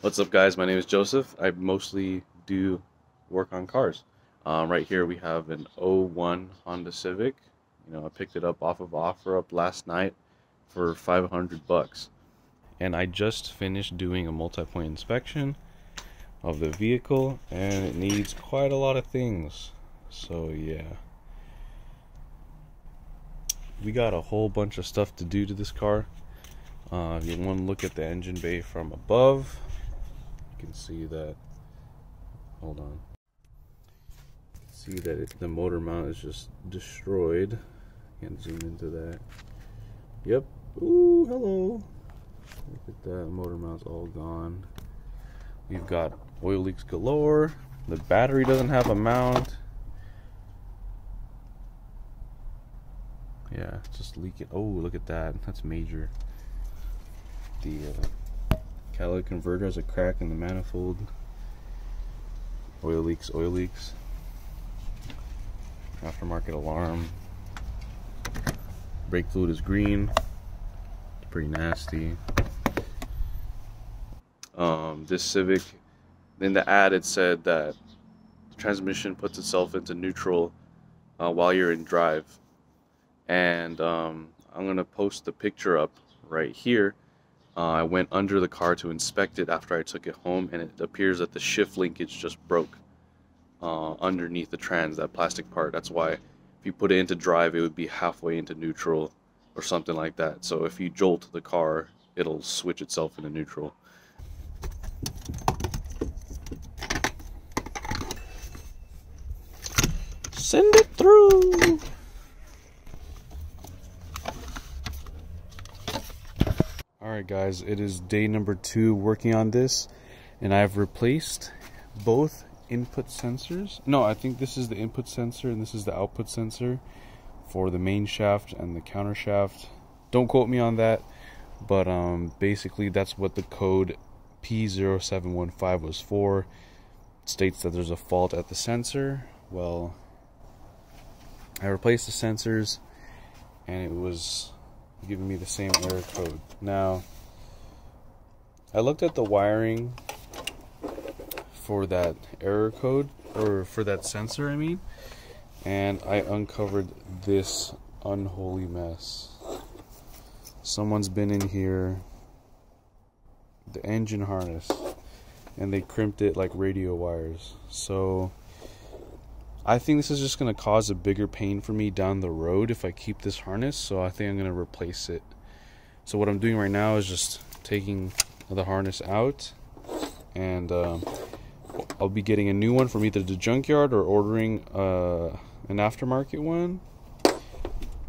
What's up, guys? My name is Joseph. I mostly do work on cars. Right here we have an 01 Honda Civic. I picked it up off of OfferUp last night for 500 bucks. And I just finished doing a multi-point inspection of the vehicle, and it needs quite a lot of things. So yeah, we got a whole bunch of stuff to do to this car. If you want to look at the engine bay from above, you can see that. Hold on. You can see that the motor mount is just destroyed. You can zoom into that. Yep. Ooh, hello. Look at that. Motor mount's all gone. We've got oil leaks galore. The battery doesn't have a mount. Yeah, it's just leaking. Oh, look at that. That's major. The catalytic converter has a crack in the manifold. Oil leaks, oil leaks. Aftermarket alarm. Brake fluid is green. It's pretty nasty. This Civic, in the ad it said that the transmission puts itself into neutral while you're in drive. And I'm gonna post the picture up right here. I went under the car to inspect it after I took it home, and it appears that the shift linkage just broke underneath the trans, that plastic part. That's why if you put it into drive, it would be halfway into neutral or something like that. So if you jolt the car, it'll switch itself into neutral. Send it through! Alright guys, it is day number 2 working on this, and I've replaced both input sensors. No, I think this is the input sensor and this is the output sensor for the main shaft and the counter shaft. Don't quote me on that, but basically that's what the code P0715 was for. It states that there's a fault at the sensor. Well, I replaced the sensors and it was giving me the same error code. Now, I looked at the wiring for that error code, or for that sensor, I mean, and I uncovered this unholy mess. Someone's been in here, the engine harness, and they crimped it like radio wires. So I think this is just going to cause a bigger pain for me down the road if I keep this harness, so I think I'm going to replace it. So what I'm doing right now is just taking the harness out, and I'll be getting a new one from either the junkyard or ordering an aftermarket one.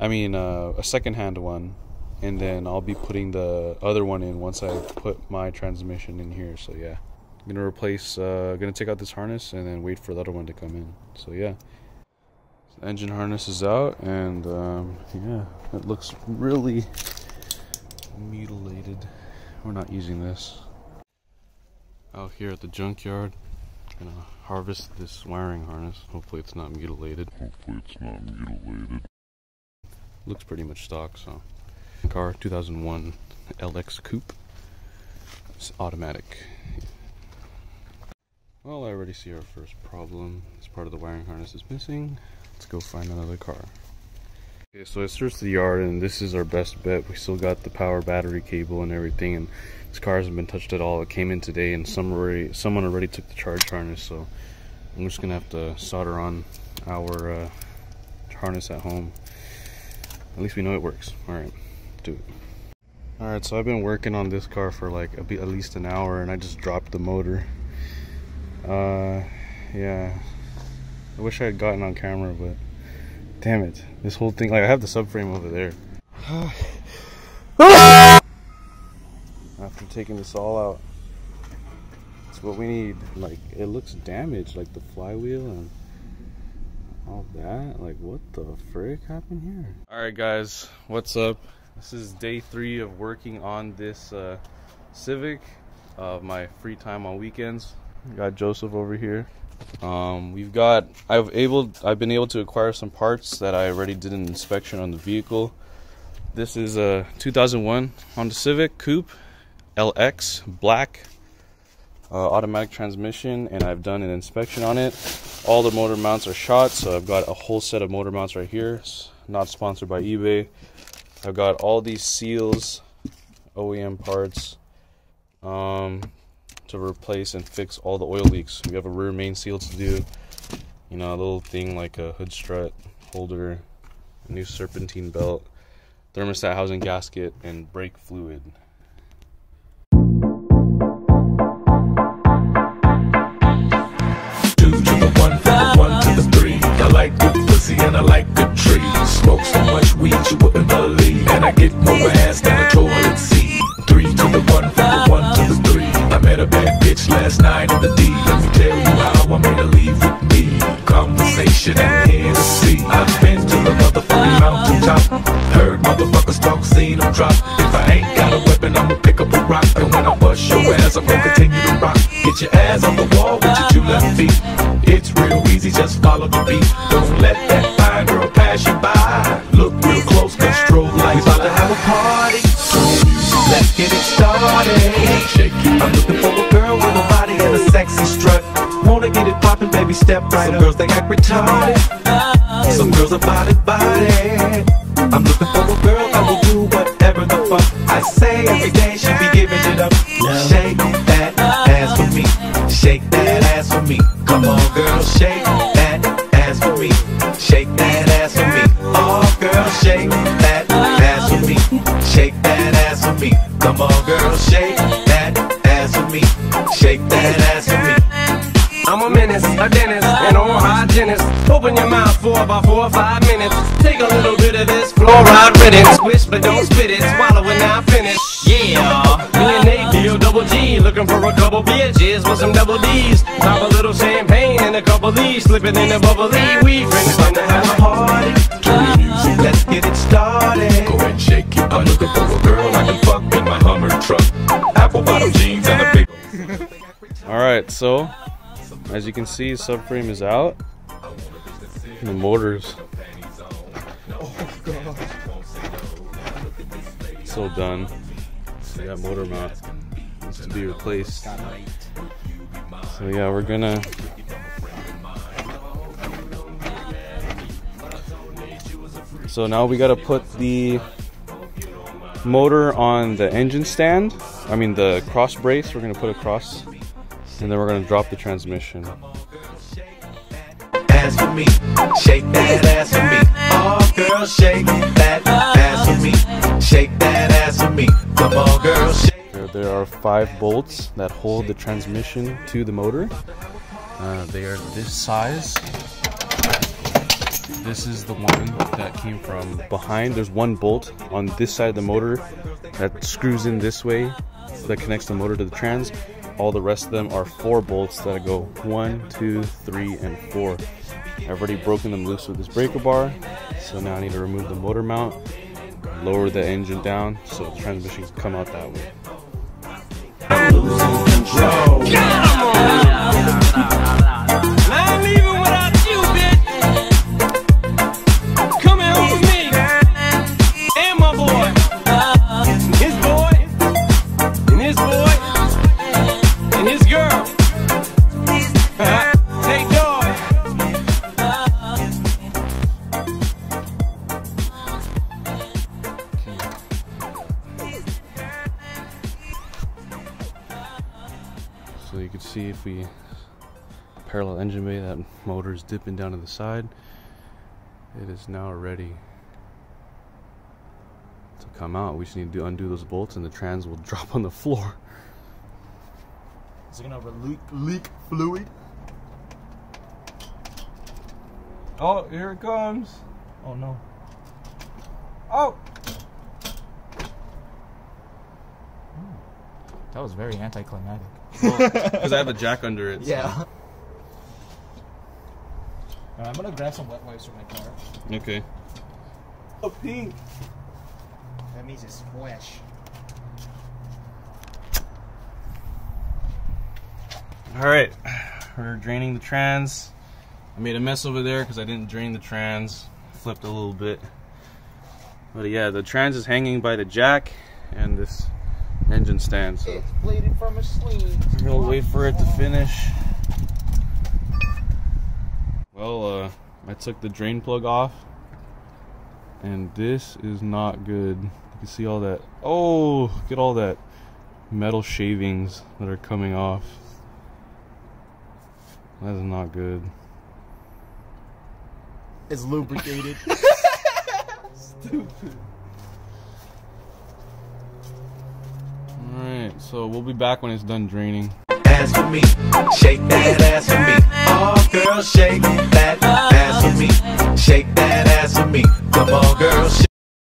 I mean a second-hand one, and then I'll be putting the other one in once I put my transmission in here. So yeah, I'm gonna replace, gonna take out this harness and then wait for the other one to come in. So yeah, the engine harness is out, and yeah, it looks really mutilated. We're not using this. Out here at the junkyard, gonna harvest this wiring harness. Hopefully it's not mutilated. Looks pretty much stock. So car 2001 LX coupe. It's automatic. Well, I already see our first problem. This part of the wiring harness is missing. Let's go find another car. Okay, so I searched the yard, and this is our best bet. We still got the power battery cable and everything, and this car hasn't been touched at all. It came in today, and someone already took the charge harness, so I'm just gonna have to solder on our harness at home. At least we know it works. Alright, do it. Alright, so I've been working on this car for like at least an hour, and I just dropped the motor. Yeah, I wish I had gotten on camera, but damn it, this whole thing, like, I have the subframe over there. After taking this all out, it's what we need. Like, it looks damaged, like the flywheel and all that. Like, what the frick happened here? Alright guys, what's up? This is day 3 of working on this Civic, my free time on weekends. Got Joseph over here. I've been able to acquire some parts that I already did an inspection on the vehicle. This is a 2001 Honda Civic Coupe LX, black. automatic transmission, and I've done an inspection on it. All the motor mounts are shot, so I've got a whole set of motor mounts right here. It's not sponsored by eBay. I've got all these seals, OEM parts, to replace and fix all the oil leaks. We have a rear main seal to do, you know, a little thing like a hood strut holder, a new serpentine belt, thermostat housing gasket, and brake fluid. like good pussy and I like good trees. Smoke so much weed you wouldn't believe, and I get more ass than a toilet seat. 3 to the 1, from the 1 to the 3. I met a bad bitch last night in the D. Let me tell you how I made her leave with me. Conversation and Hennessy. I've been to the motherfucking mountaintop, heard motherfuckers talk, seen them drop. If I ain't got a weapon, I'ma pick up a rock, and when I bust your ass, I'm gonna continue to rock. Get your ass on the wall with your 2 left feet. It's real easy, just follow the beat. Don't let that fine girl pass you by. Look real close, cause strobe lights. We about to have a party, let's get it started. I'm looking for a girl with a body and a sexy strut. Wanna get it poppin', baby, step right up. Some girls, they act retarded. Some girls are body. I'm looking for a girl that will do whatever the fuck I say. Every day she be giving it up. Shake that ass for me. Shake that ass for me. Come on, girl, shake that ass for me. Shake that ass for me. Oh, girl, shake that ass for me. Shake that ass for me. Come on, girl, shake that ass for me. Shake that ass for me. I'm a menace, a dentist, an oral hygienist. Open your mouth for about 4 or 5 minutes. Take a little bit of this fluoride riddance. Squish but don't spit it, swallow it now finish. Yeah, me and Nate deal double G, looking for a couple bitches with some double D's. Pop a little champagne and a couple D's, slipping in the bubbly. We friends fun to have a party. Let's get it started. Go and shake it. I'm looking for a girl I can fuck in my Hummer truck. Apple bottom jeans and a big. Alright, so as you can see, subframe is out. And the motors, so done. So that motor mount needs to be replaced. So yeah, we're gonna now we gotta put the motor on the engine stand. I mean the cross brace. We're gonna put a cross, and then we're gonna drop the transmission. Ass for me, shake that ass for me. Oh, girl, shake that ass for me. Shake that ass for me. Come on, girl, shake. There are 5 bolts that hold the transmission to the motor. They are this size. This is the one that came from behind. There's 1 bolt on this side of the motor that screws in this way, that connects the motor to the trans. All the rest of them are 4 bolts that go 1, 2, 3, and 4. I've already broken them loose with this breaker bar, so now I need to remove the motor mount, lower the engine down so the transmission can come out that way. I'm losing control. I'm leaving without you, bitch. Coming home with me and my boy, his boy, and his boy, and his girl. Hey, dog. So you can see if we parallel engine bay, that motor is dipping down to the side. It is now ready to come out. We just need to undo those bolts and the trans will drop on the floor. Is it gonna leak fluid? Oh, here it comes. Oh no. Oh! That was very anticlimactic. Because I have a jack under it. Yeah. So. I'm gonna grab some wet wipes from my car. Okay. Oh, pink. That means it's fresh. Alright, we're draining the trans. I made a mess over there because I didn't drain the trans. Flipped a little bit. But yeah, the trans is hanging by the jack and this engine stand. So it's bleeding from a sleeve. we'll wait for it to finish. Well, I took the drain plug off, and this is not good. You can see all that. Oh, look at all that metal shavings that are coming off. That is not good. It's lubricated. Stupid. Alright, so we'll be back when it's done draining. Ass for me, shake that ass for me. Oh, girl, shake that ass for me. Shake that ass for me. Come on, girl.